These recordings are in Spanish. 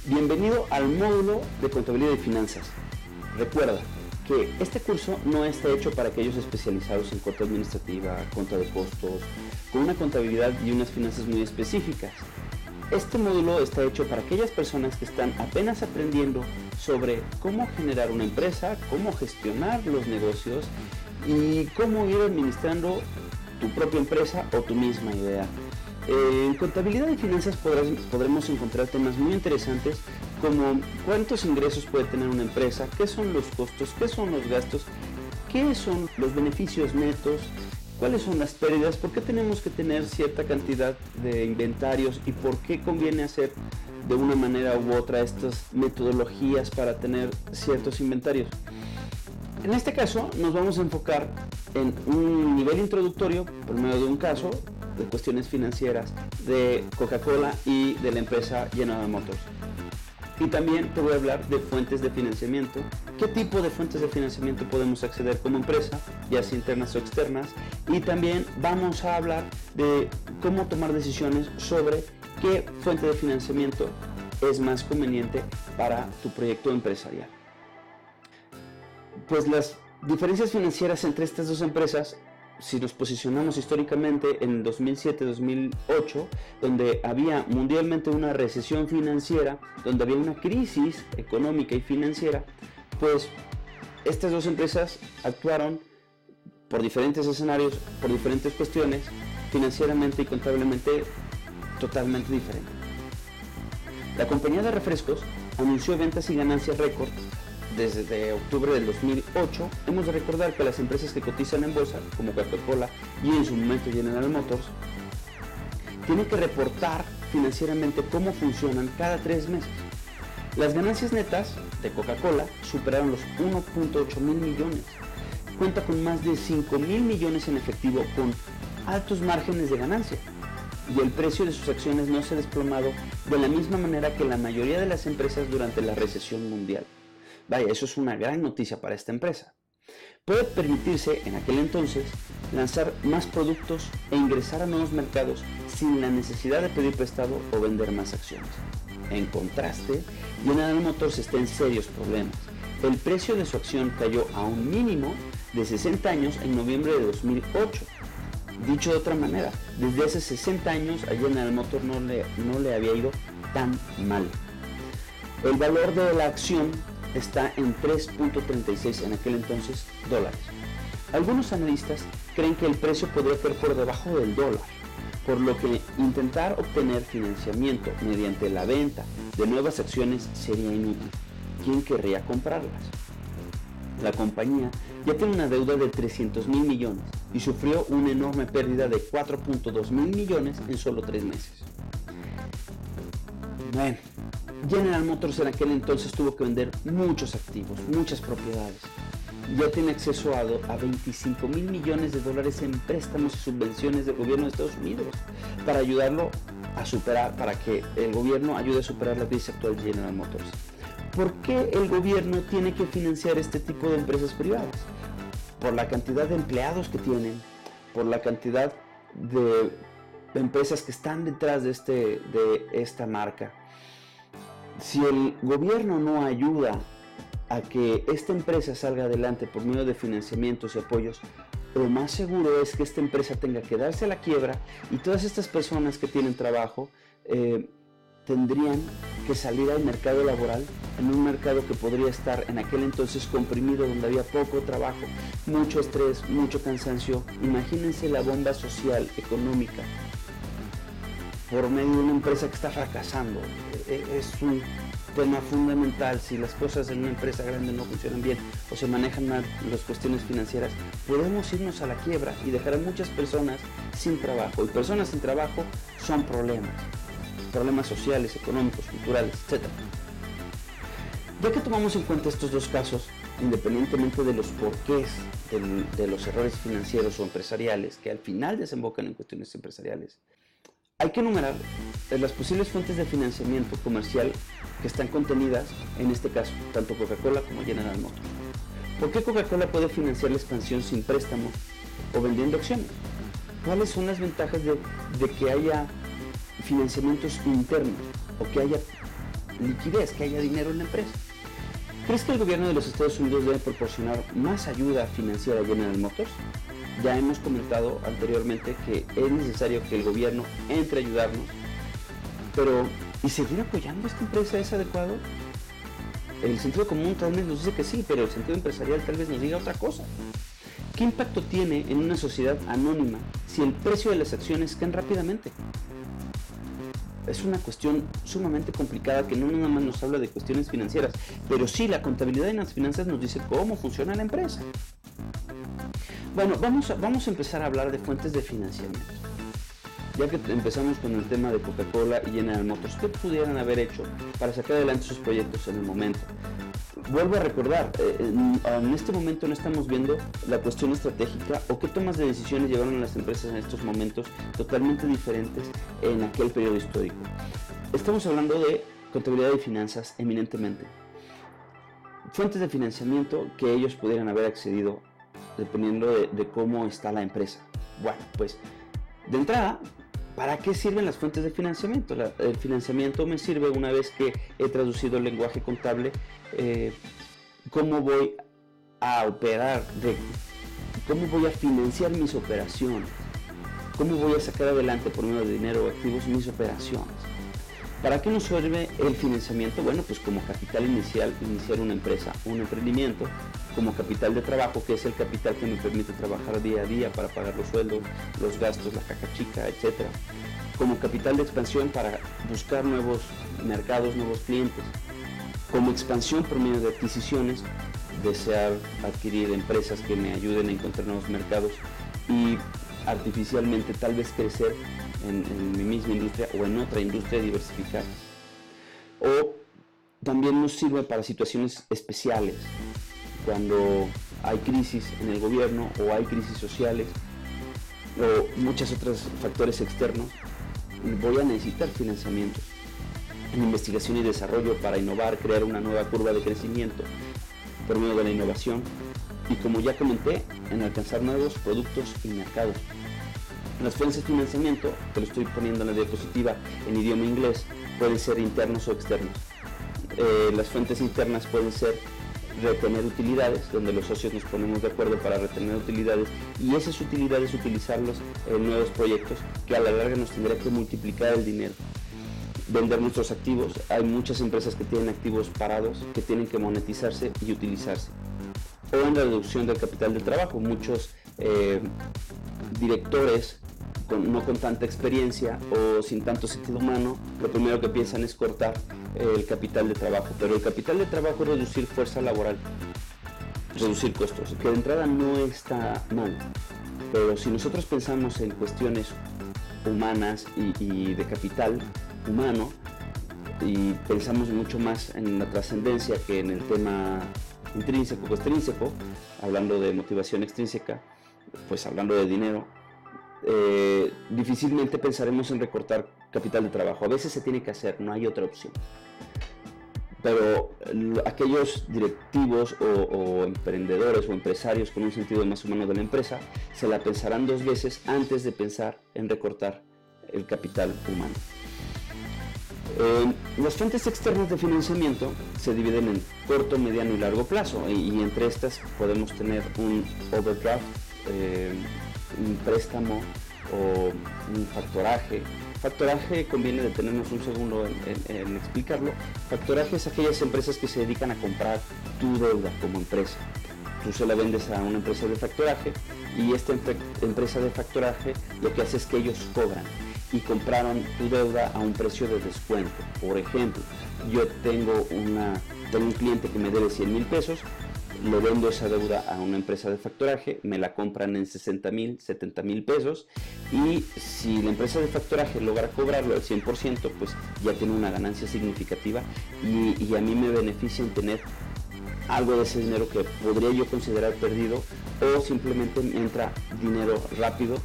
Bienvenido al módulo de contabilidad y finanzas. Recuerda que este curso no está hecho para aquellos especializados en cuenta administrativa, cuenta de costos, con una contabilidad y unas finanzas muy específicas. Este módulo está hecho para aquellas personas que están apenas aprendiendo sobre cómo generar una empresa, cómo gestionar los negocios y cómo ir administrando tu propia empresa o tu misma idea. En contabilidad y finanzas podremos encontrar temas muy interesantes como cuántos ingresos puede tener una empresa, qué son los costos, qué son los gastos, qué son los beneficios netos, cuáles son las pérdidas, por qué tenemos que tener cierta cantidad de inventarios y por qué conviene hacer de una manera u otra estas metodologías para tener ciertos inventarios. En este caso nos vamos a enfocar en un nivel introductorio por medio de un caso de cuestiones financieras de Coca-Cola y de la empresa General Motors. Y también te voy a hablar de fuentes de financiamiento, qué tipo de fuentes de financiamiento podemos acceder como empresa, ya sea internas o externas, y también vamos a hablar de cómo tomar decisiones sobre qué fuente de financiamiento es más conveniente para tu proyecto empresarial. Pues las diferencias financieras entre estas dos empresas, si nos posicionamos históricamente en 2007-2008, donde había mundialmente una recesión financiera, donde había una crisis económica y financiera, pues estas dos empresas actuaron por diferentes escenarios, por diferentes cuestiones, financieramente y contablemente totalmente diferentes. La compañía de refrescos anunció ventas y ganancias récord desde octubre del 2008. Hemos de recordar que las empresas que cotizan en bolsa, como Coca-Cola y en su momento General Motors, tienen que reportar financieramente cómo funcionan cada 3 meses. Las ganancias netas de Coca-Cola superaron los 1.8 mil millones. Cuenta con más de 5 mil millones en efectivo con altos márgenes de ganancia. Y el precio de sus acciones no se ha desplomado de la misma manera que la mayoría de las empresas durante la recesión mundial. Vaya, eso es una gran noticia para esta empresa. Puede permitirse, en aquel entonces, lanzar más productos e ingresar a nuevos mercados sin la necesidad de pedir prestado o vender más acciones. En contraste, General Motors está en serios problemas. El precio de su acción cayó a un mínimo de 60 años en noviembre de 2008. Dicho de otra manera, desde hace 60 años a General Motors no le había ido tan mal. El valor de la acción está en 3.36 en aquel entonces dólares. Algunos analistas creen que el precio podría caer por debajo del dólar, por lo que intentar obtener financiamiento mediante la venta de nuevas acciones sería inútil. ¿Quién querría comprarlas? La compañía ya tiene una deuda de 300 mil millones y sufrió una enorme pérdida de 4.2 mil millones en solo 3 meses. Bueno, General Motors en aquel entonces tuvo que vender muchos activos, muchas propiedades. Ya tiene acceso a 25 mil millones de dólares en préstamos y subvenciones del gobierno de Estados Unidos para ayudarlo a superar, para que el gobierno ayude a superar la crisis actual de General Motors. ¿Por qué el gobierno tiene que financiar este tipo de empresas privadas? Por la cantidad de empleados que tienen, por la cantidad de empresas que están detrás de esta marca. Si el gobierno no ayuda a que esta empresa salga adelante por medio de financiamientos y apoyos, lo más seguro es que esta empresa tenga que darse a la quiebra y todas estas personas que tienen trabajo tendrían que salir al mercado laboral, en un mercado que podría estar en aquel entonces comprimido, donde había poco trabajo, mucho estrés, mucho cansancio. Imagínense la bomba social, económica, por medio de una empresa que está fracasando. Es un tema fundamental. Si las cosas en una empresa grande no funcionan bien o se manejan mal las cuestiones financieras, podemos irnos a la quiebra y dejar a muchas personas sin trabajo. Y personas sin trabajo son problemas sociales, económicos, culturales, etc. Ya que tomamos en cuenta estos dos casos, independientemente de los porqués de los errores financieros o empresariales que al final desembocan en cuestiones empresariales, hay que enumerar las posibles fuentes de financiamiento comercial que están contenidas en este caso, tanto Coca-Cola como General Motors. ¿Por qué Coca-Cola puede financiar la expansión sin préstamo o vendiendo acciones? ¿Cuáles son las ventajas de que haya financiamientos internos o que haya liquidez, que haya dinero en la empresa. ¿Crees que el gobierno de los Estados Unidos debe proporcionar más ayuda financiera a General Motors? Ya hemos comentado anteriormente que es necesario que el gobierno entre a ayudarnos, pero ¿y seguir apoyando a esta empresa es adecuado? El sentido común tal vez nos dice que sí, pero el sentido empresarial tal vez nos diga otra cosa. ¿Qué impacto tiene en una sociedad anónima si el precio de las acciones caen rápidamente? Es una cuestión sumamente complicada que no nada más nos habla de cuestiones financieras, pero sí la contabilidad en las finanzas nos dice cómo funciona la empresa. Bueno, vamos a empezar a hablar de fuentes de financiamiento. Ya que empezamos con el tema de Coca-Cola y General Motors, ¿qué pudieran haber hecho para sacar adelante sus proyectos en el momento? Vuelvo a recordar, en este momento no estamos viendo la cuestión estratégica o qué tomas de decisiones llevaron a las empresas en estos momentos totalmente diferentes en aquel periodo histórico. Estamos hablando de contabilidad y finanzas eminentemente. Fuentes de financiamiento que ellos pudieran haber accedido dependiendo de cómo está la empresa. Bueno, pues de entrada, ¿para qué sirven las fuentes de financiamiento? El financiamiento me sirve una vez que he traducido el lenguaje contable, cómo voy a operar, cómo voy a financiar mis operaciones, cómo voy a sacar adelante por medio de dinero o activos mis operaciones. ¿Para qué nos sirve el financiamiento? Bueno, pues como capital inicial, iniciar una empresa, un emprendimiento, como capital de trabajo, que es el capital que me permite trabajar día a día para pagar los sueldos, los gastos, la caja chica, etc. Como capital de expansión para buscar nuevos mercados, nuevos clientes. Como expansión por medio de adquisiciones, desear adquirir empresas que me ayuden a encontrar nuevos mercados y artificialmente tal vez crecer en mi misma industria o en otra industria diversificada. O también nos sirve para situaciones especiales, cuando hay crisis en el gobierno o hay crisis sociales o muchos otros factores externos, voy a necesitar financiamientos en investigación y desarrollo para innovar, crear una nueva curva de crecimiento por medio de la innovación y, como ya comenté, en alcanzar nuevos productos y mercados. Las fuentes de financiamiento, que lo estoy poniendo en la diapositiva en idioma inglés, pueden ser internos o externos. Las fuentes internas pueden ser retener utilidades, donde los socios nos ponemos de acuerdo para retener utilidades y esas utilidades utilizarlos en nuevos proyectos que a la larga nos tendrá que multiplicar el dinero. Vender nuestros activos, hay muchas empresas que tienen activos parados que tienen que monetizarse y utilizarse. O en la reducción del capital de trabajo, muchos directores no con tanta experiencia o sin tanto sentido humano, lo primero que piensan es cortar el capital de trabajo, pero el capital de trabajo es reducir fuerza laboral, reducir costos, que de entrada no está mal, pero si nosotros pensamos en cuestiones humanas y de capital humano y pensamos mucho más en la trascendencia que en el tema intrínseco o extrínseco, hablando de motivación extrínseca, pues hablando de dinero, difícilmente pensaremos en recortar capital de trabajo. A veces se tiene que hacer, no hay otra opción. Pero aquellos directivos o emprendedores o empresarios con un sentido más humano de la empresa se la pensarán dos veces antes de pensar en recortar el capital humano. Las fuentes externas de financiamiento se dividen en corto, mediano y largo plazo y entre estas podemos tener un overdraft, un préstamo o un factoraje. Factoraje, conviene detenernos un segundo en explicarlo. Factoraje es aquellas empresas que se dedican a comprar tu deuda como empresa. Tú se la vendes a una empresa de factoraje y esta empresa de factoraje lo que hace es que ellos cobran y compraron tu deuda a un precio de descuento. Por ejemplo, yo tengo un cliente que me debe 100,000 pesos, le vendo esa deuda a una empresa de factoraje, me la compran en 60,000, 70,000 pesos y si la empresa de factoraje logra cobrarlo al 100%, pues ya tiene una ganancia significativa y a mí me beneficia en tener algo de ese dinero que podría yo considerar perdido o simplemente me entra dinero rápido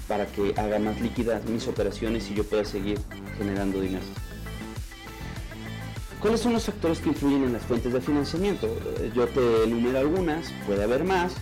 para que haga más líquidas mis operaciones y yo pueda seguir generando dinero. ¿Cuáles son los factores que influyen en las fuentes de financiamiento? Yo te enumero algunas, puede haber más,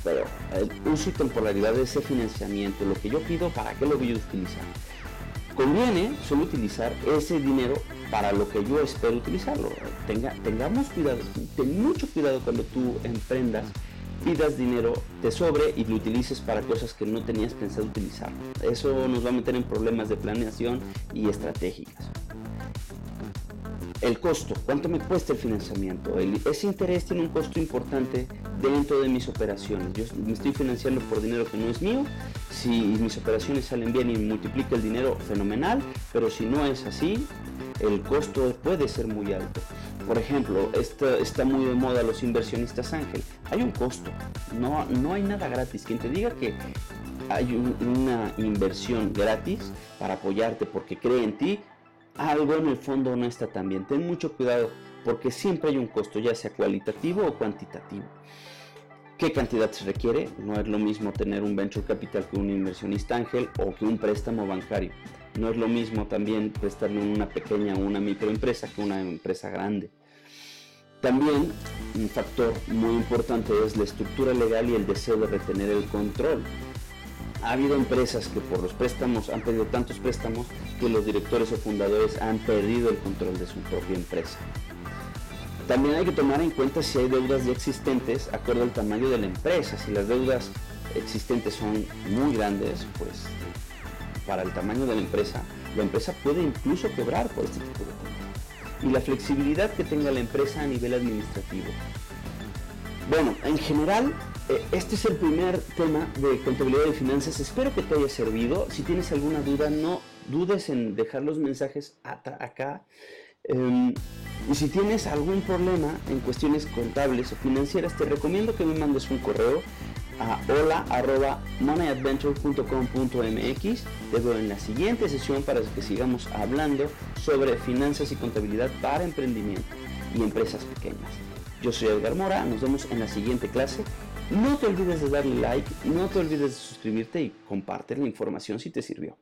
pero el uso y temporalidad de ese financiamiento, lo que yo pido, ¿para qué lo voy a utilizar? Conviene solo utilizar ese dinero para lo que yo espero utilizarlo. Tengamos cuidado, ten mucho cuidado cuando tú emprendas, pidas dinero, te sobre y lo utilices para cosas que no tenías pensado utilizar. Eso nos va a meter en problemas de planeación y estratégicas. El costo, ¿cuánto me cuesta el financiamiento? Ese interés tiene un costo importante dentro de mis operaciones. Yo me estoy financiando por dinero que no es mío. Si mis operaciones salen bien y multiplica el dinero, fenomenal, pero si no es así, el costo puede ser muy alto. Por ejemplo, está muy de moda los inversionistas ángel. Hay un costo, no hay nada gratis. Quien te diga que hay una inversión gratis para apoyarte porque cree en ti, algo en el fondo no está tan bien. Ten mucho cuidado porque siempre hay un costo, ya sea cualitativo o cuantitativo. ¿Qué cantidad se requiere? No es lo mismo tener un venture capital que un inversionista ángel o que un préstamo bancario. No es lo mismo también prestarle una pequeña o una microempresa que una empresa grande. También un factor muy importante es la estructura legal y el deseo de retener el control. Ha habido empresas que por los préstamos han pedido tantos préstamos que los directores o fundadores han perdido el control de su propia empresa. También hay que tomar en cuenta si hay deudas ya existentes acorde al tamaño de la empresa. Si las deudas existentes son muy grandes, pues para el tamaño de la empresa puede incluso quebrar por este tipo de temas. Y la flexibilidad que tenga la empresa a nivel administrativo. Bueno, en general, este es el primer tema de contabilidad y finanzas. Espero que te haya servido. Si tienes alguna duda, no dudes en dejar los mensajes acá. Y si tienes algún problema en cuestiones contables o financieras, te recomiendo que me mandes un correo a hola@moneyadventure.com.mx. Te veo en la siguiente sesión para que sigamos hablando sobre finanzas y contabilidad para emprendimiento y empresas pequeñas. Yo soy Edgar Mora, nos vemos en la siguiente clase. No te olvides de darle like, no te olvides de suscribirte y comparte la información si te sirvió.